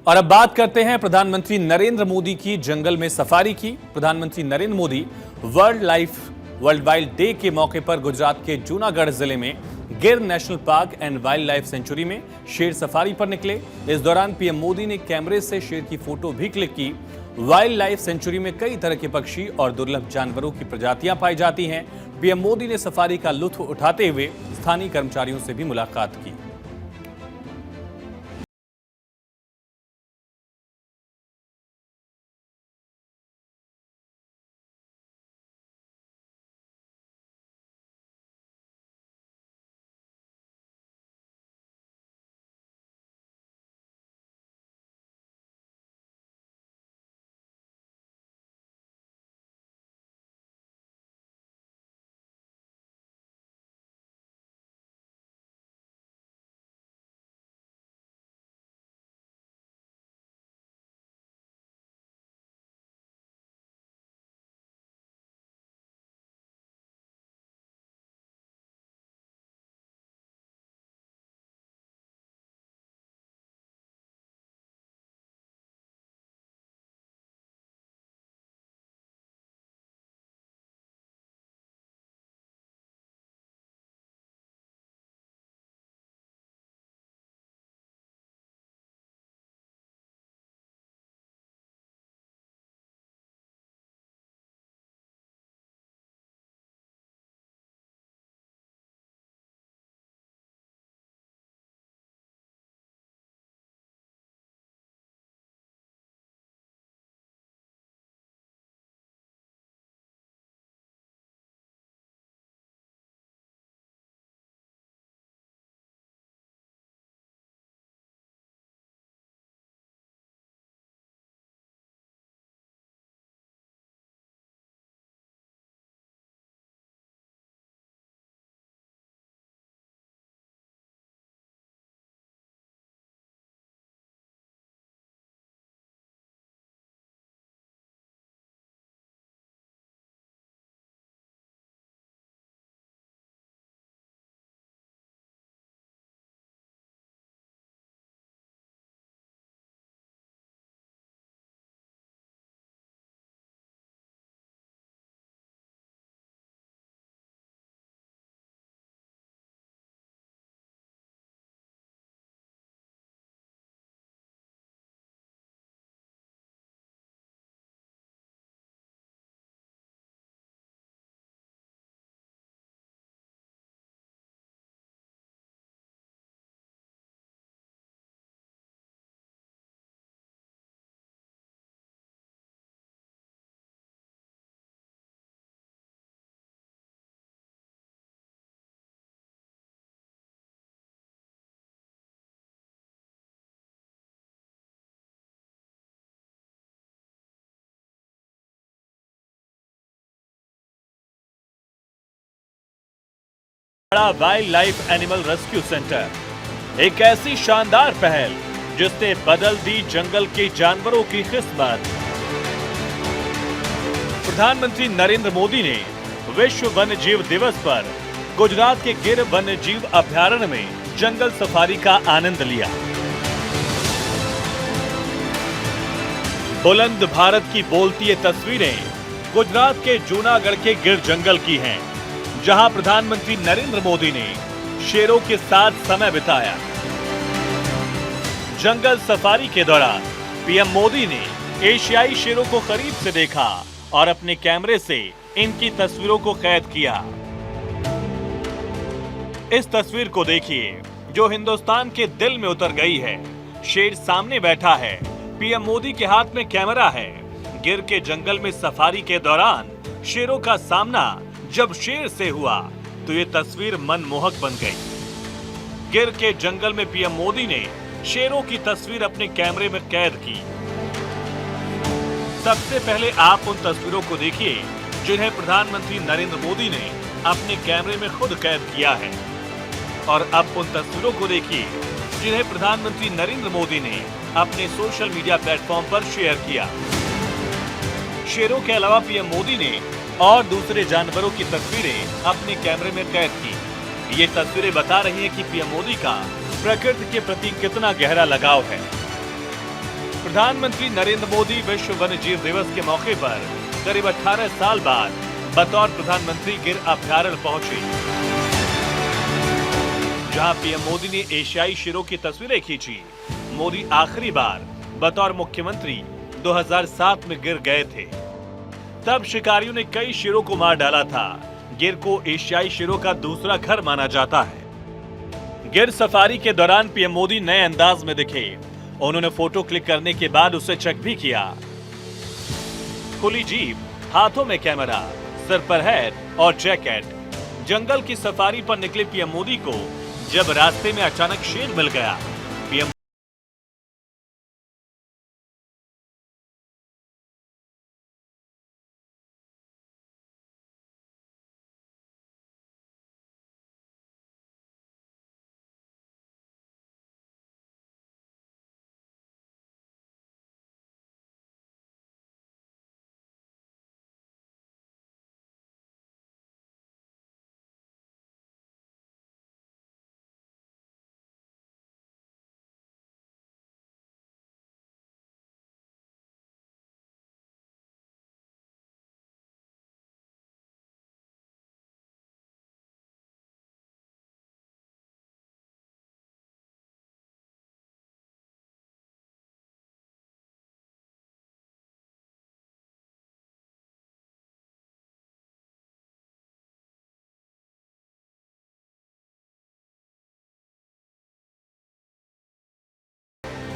और अब बात करते हैं प्रधानमंत्री नरेंद्र मोदी की जंगल में सफारी की। प्रधानमंत्री Narendra Modi world wild day के मौके पर गुजरात के जूनागढ़ जिले में गिर national park and wild life sanctuary में शेर सफारी पर निकले। इस दौरान पीएम मोदी ने कैमरे से शेर की फोटो भी क्लिक की। वाइल्ड लाइफ सेंचुरी में कई तरह के पक्षी और दुर्लभ जानवरों की प्रजातियां पाई जाती हैं। पीएम मोदी ने सफारी का लुत्फ उठाते हुए स्थानीय कर्मचारियों से भी मुलाकात की। बड़ा wild life animal rescue centre एक ऐसी शानदार पहल जिसने बदल दी जंगल के जानवरों की किस्मत। प्रधानमंत्री नरेंद्र मोदी ने विश्व वन्य जीव दिवस पर गुजरात के गिर वन्य जीव अभयारण्य में जंगल सफारी का आनंद लिया। बुलंद भारत की बोलती ये तस्वीरें गुजरात के जूनागढ़ के गिर जंगल की हैं, जहां प्रधानमंत्री नरेंद्र मोदी ने शेरों के साथ समय बिताया। जंगल सफारी के दौरान पीएम मोदी ने एशियाई शेरों को करीब से देखा और अपने कैमरे से इनकी तस्वीरों को कैद किया। इस तस्वीर को देखिए जो हिंदुस्तान के दिल में उतर गई है। शेर सामने बैठा है, पीएम मोदी के हाथ में कैमरा है। गिर के जंगल में सफारी के दौरान शेरों का सामना जब शेर से हुआ तो ये तस्वीर मनमोहक बन गई। गिर के जंगल में पीएम मोदी ने शेरों की तस्वीर अपने कैमरे में कैद की। सबसे पहले आप उन तस्वीरों को देखिए जिन्हें प्रधानमंत्री नरेंद्र मोदी ने अपने कैमरे में खुद कैद किया है, और अब उन तस्वीरों को देखिए जिन्हें प्रधानमंत्री नरेंद्र मोदी ने अपने सोशल मीडिया प्लेटफॉर्म पर शेयर किया। शेरों के अलावा पीएम मोदी ने और दूसरे जानवरों की तस्वीरें अपने कैमरे में कैद की। ये तस्वीरें बता रही हैं कि पीएम मोदी का प्रकृति के प्रति कितना गहरा लगाव है। प्रधानमंत्री नरेंद्र मोदी विश्व वन्यजीव दिवस के मौके पर करीब 18 साल बाद बतौर प्रधानमंत्री गिर अभयारण्य पहुंचे, जहां पीएम मोदी ने एशियाई शेरों की तस्वीरें खींची। मोदी आखिरी बार बतौर मुख्यमंत्री 2007 में गिर गए थे। तब शिकारियों ने कई शेरों को मार डाला था। गिर को एशियाई शेरों का दूसरा घर माना जाता है। गिर सफारी के दौरान पीएम मोदी नए अंदाज में दिखे। उन्होंने फोटो क्लिक करने के बाद उसे चेक भी किया। खुली जीप, हाथों में कैमरा, सिर पर हैट और जैकेट। जंगल की सफारी पर निकले पीएम मोदी को जब रास्ते में अचानक शेर मिल गया, पीएम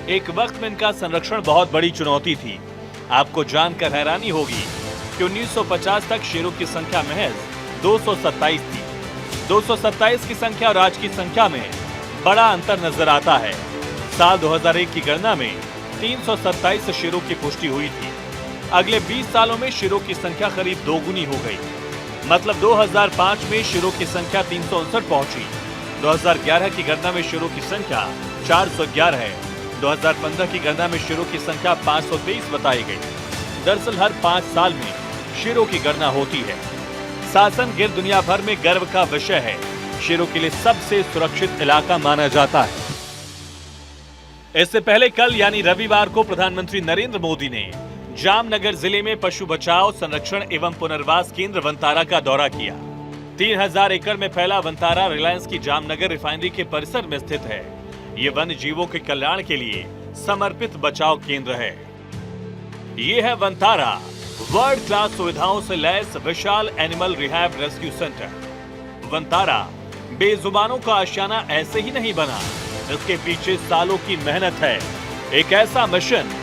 एक वक्त में इनका संरक्षण बहुत बड़ी चुनौती थी। आपको जानकर हैरानी होगी कि 1950 तक शेरों की संख्या महज 227 थी। 227 की संख्या और आज की संख्या में बड़ा अंतर नजर आता है। साल 2001 की गणना में 327 शेरों की पुष्टि हुई थी। अगले 20 सालों में शेरों की संख्या करीब दोगुनी हो गई। मतलब 2005 में शेरों की संख्या 359 पहुंची। 2011 की गणना में शेरों की संख्या 411 है। 2015 की गणना में शेरों की संख्या 523 बताई गई। दरअसल हर 5 साल में शेरों की गणना होती है। सासन गिर दुनिया भर में गर्व का विषय है। शेरों के लिए सबसे सुरक्षित इलाका माना जाता है। इससे पहले कल यानी रविवार को प्रधानमंत्री नरेंद्र मोदी ने जामनगर जिले में पशु बचाव, संरक्षण एवं पुनर्वास केंद्र वनतारा का दौरा किया। 3000 एकड़ में फैला वनतारा रिलायंस की जामनगर रिफाइनरी के परिसर में स्थित है। ये वन्य जीवों के कल्याण के लिए समर्पित बचाव केंद्र है। ये है वनतारा, वर्ल्ड क्लास सुविधाओं से लैस विशाल animal rehab rescue center. Vantara बेजुबानों का आशियाना ऐसे ही नहीं बना, इसके पीछे सालों की मेहनत है। एक ऐसा मिशन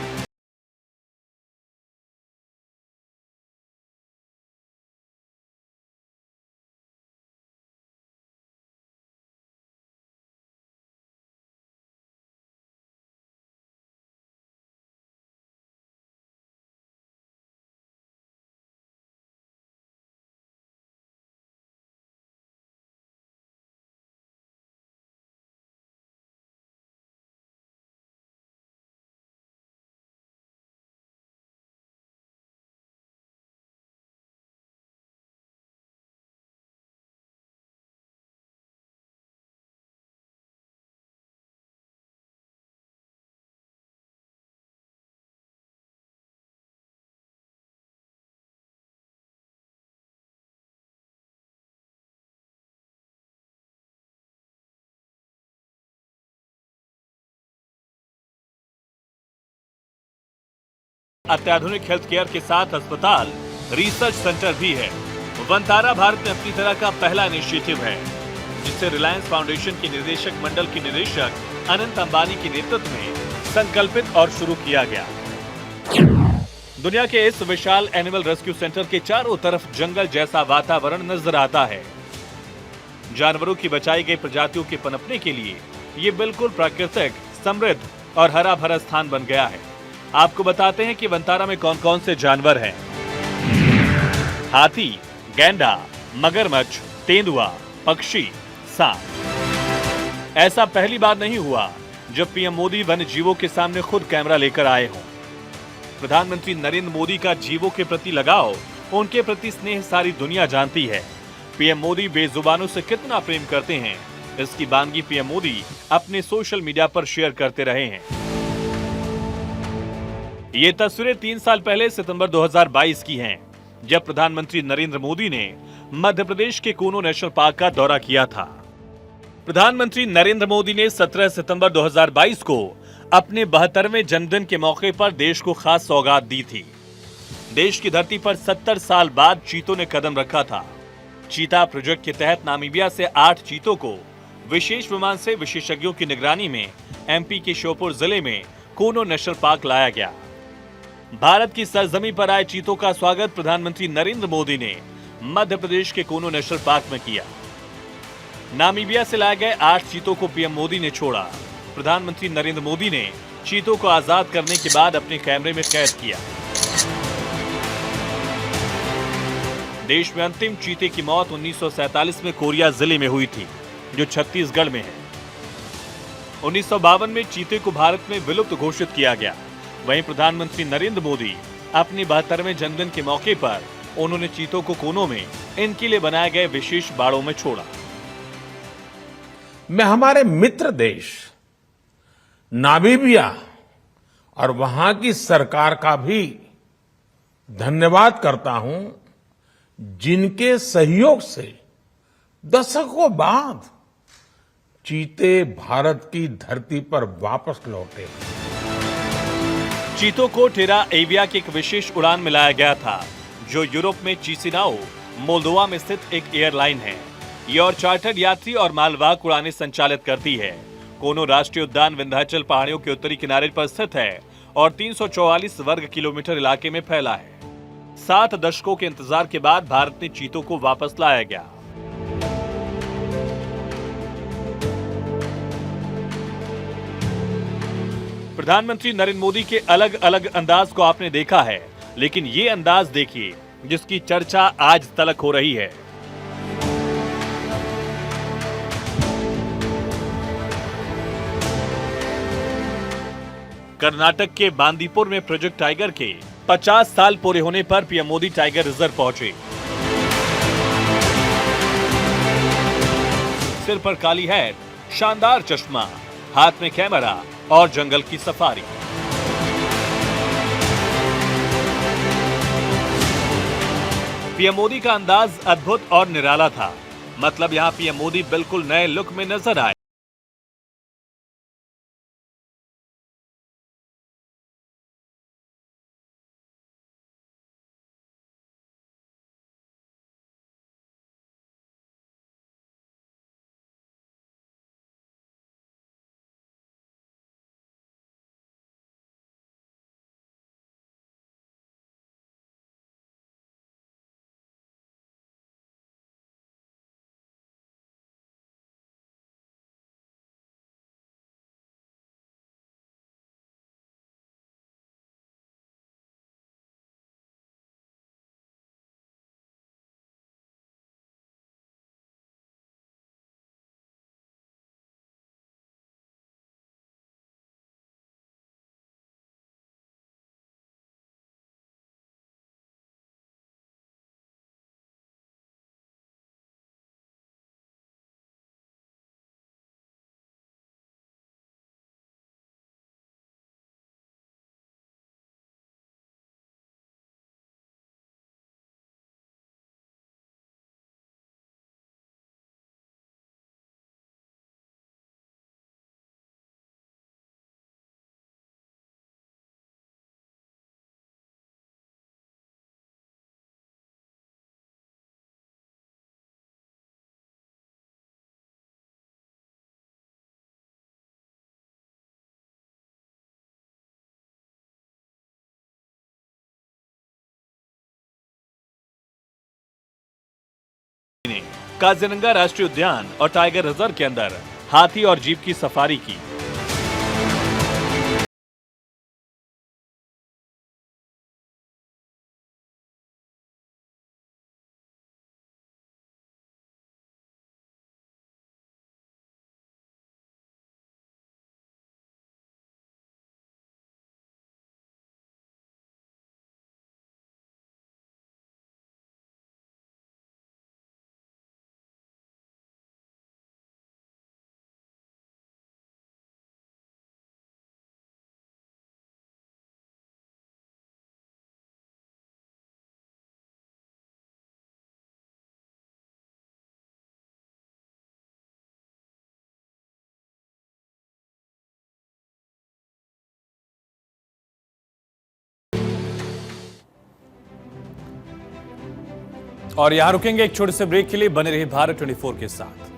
अत्याधुनिक हेल्थ केयर के साथ अस्पताल, रिसर्च सेंटर भी है। वनतारा भारत में अपनी तरह का पहला इनिशिएटिव है, जिसे रिलायंस फाउंडेशन के निदेशक मंडल के निदेशक अनंत अंबानी के नेतृत्व में संकल्पित और शुरू किया गया। दुनिया के इस विशाल एनिमल रेस्क्यू सेंटर के चारों तरफ जंगल जैसा वातावरण नजर आता है। जानवरों की बचाई गई प्रजातियों के पनपने के लिए ये बिल्कुल प्राकृतिक, समृद्ध और हरा भरा स्थान बन गया है। आपको बताते हैं कि वनतारा में कौन कौन से जानवर हैं। हाथी, गैंडा, मगरमच्छ, तेंदुआ, पक्षी, सांप। ऐसा पहली बार नहीं हुआ जब पीएम मोदी वन्य जीवों के सामने खुद कैमरा लेकर आए हों। प्रधानमंत्री नरेंद्र मोदी का जीवों के प्रति लगाव, उनके प्रति स्नेह सारी दुनिया जानती है। पीएम मोदी बेजुबानों से कितना प्रेम करते हैं, इसकी बानगी पीएम मोदी अपने सोशल मीडिया पर शेयर करते रहे हैं। ये तस्वीरें 3 साल पहले सितंबर 2022 की हैं, जब प्रधानमंत्री नरेंद्र मोदी ने मध्य प्रदेश के कूनो नेशनल पार्क का दौरा किया था। प्रधानमंत्री नरेंद्र मोदी ने 17 सितंबर 2022 को अपने 72वें जन्मदिन के मौके पर देश को खास सौगात दी थी। देश की धरती पर 70 साल बाद चीतों ने कदम रखा था। चीता प्रोजेक्ट के तहत नामीबिया से 8 चीतों को विशेष विमान से विशेषज्ञों की निगरानी में एमपी के श्योपुर जिले में कूनो नेशनल पार्क लाया गया। भारत की सरजमी पर आए चीतों का स्वागत प्रधानमंत्री नरेंद्र मोदी ने मध्य प्रदेश के कूनो नेशनल पार्क में किया। नामीबिया से लाए गए 8 चीतों को पीएम मोदी ने छोड़ा। प्रधानमंत्री नरेंद्र मोदी ने चीतों को आजाद करने के बाद अपने कैमरे में कैद किया। देश में अंतिम चीते की मौत 1947 में कोरिया जिले में हुई थी, जो छत्तीसगढ़ में है। 1952 में चीते को भारत में विलुप्त घोषित किया गया। वहीं प्रधानमंत्री नरेंद्र मोदी अपने 72वें जन्मदिन के मौके पर उन्होंने चीतों को कोनों में इनके लिए बनाए गए विशेष बाड़ों में छोड़ा। मैं हमारे मित्र देश नामीबिया और वहां की सरकार का भी धन्यवाद करता हूं, जिनके सहयोग से दशकों बाद चीते भारत की धरती पर वापस लौटे। चीतों को टेरा एविया की एक विशेष उड़ान में लाया गया था, जो यूरोप में चिसिनाओ, मोल्दोवा में स्थित एक एयरलाइन है। ये और चार्टर्ड यात्री और मालवाहक उड़ानें संचालित करती है। कोनो राष्ट्रीय उद्यान विंध्याचल पहाड़ियों के उत्तरी किनारे पर स्थित है और 344 वर्ग किलोमीटर इलाके में फैला है। 7 दशकों के इंतजार के बाद भारत ने चीतों को वापस लाया गया। प्रधानमंत्री नरेंद्र मोदी के अलग अलग अंदाज को आपने देखा है, लेकिन ये अंदाज देखिए जिसकी चर्चा आज तलक हो रही है। कर्नाटक के बांदीपुर में प्रोजेक्ट टाइगर के 50 साल पूरे होने पर पीएम मोदी टाइगर रिजर्व पहुंचे। सिर पर काली हैट, शानदार चश्मा, हाथ में कैमरा और जंगल की सफारी। पीएम मोदी का अंदाज अद्भुत और निराला था। मतलब यहां पीएम मोदी बिल्कुल नए लुक में नजर आए। ने काजीरंगा राष्ट्रीय उद्यान और टाइगर रिजर्व के अंदर हाथी और जीप की सफारी की। और यहां रुकेंगे एक छोटे से ब्रेक के लिए। बने रहे भारत 24 के साथ।